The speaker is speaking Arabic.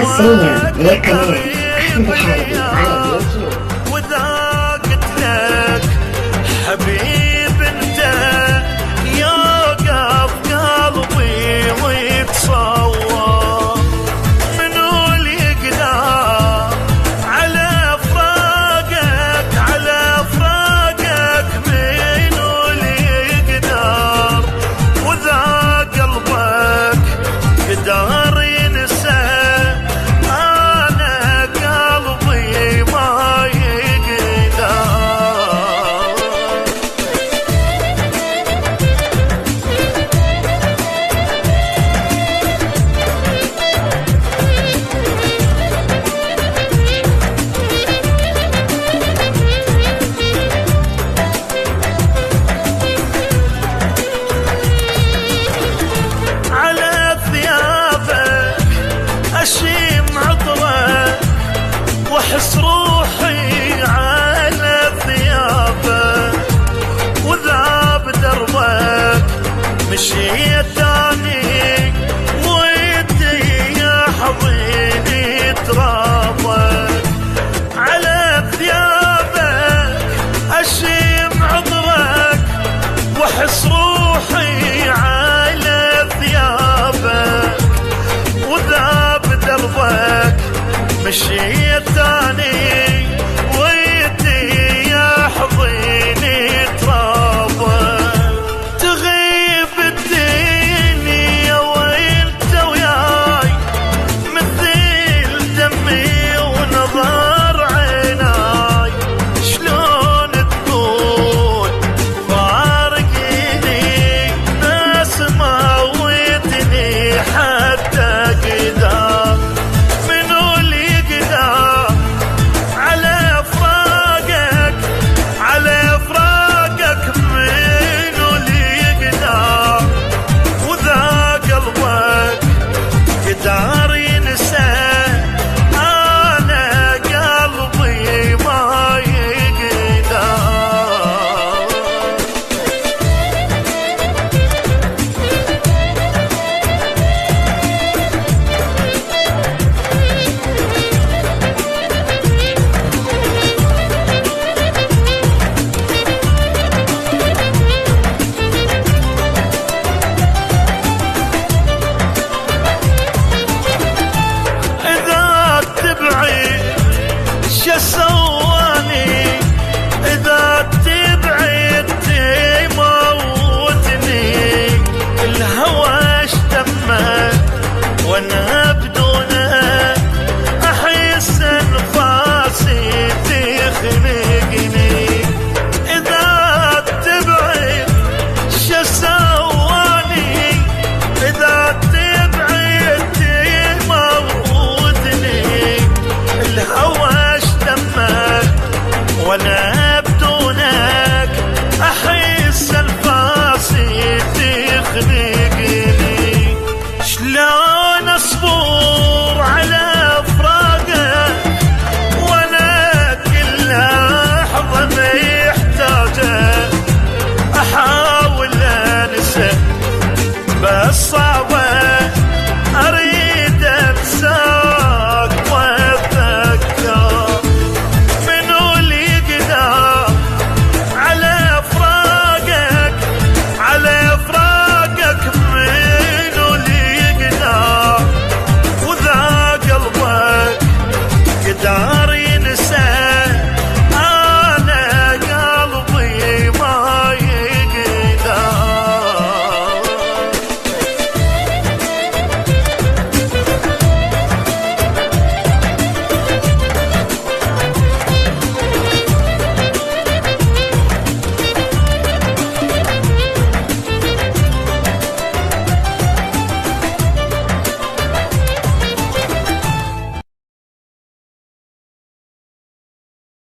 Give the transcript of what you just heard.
حصريا لقناة أحمد الحلبي على اليوتيوب. وذاقت لك حبيب انت يوقف قلبي ويتصور، منو اللي يقدر على فراقك، على فراقك منو اللي يقدر، وذا قلبك قدر ينسى، انا قلبي ما يقدر. على ثيابك اشم عطرك واحس روحي على ثيابك، وذاب دربك مشيت اني ودي يا حضيني ترابك. على ثيابك اشم عطرك واحس روحي على ثيابك، وذاب دربك مشيت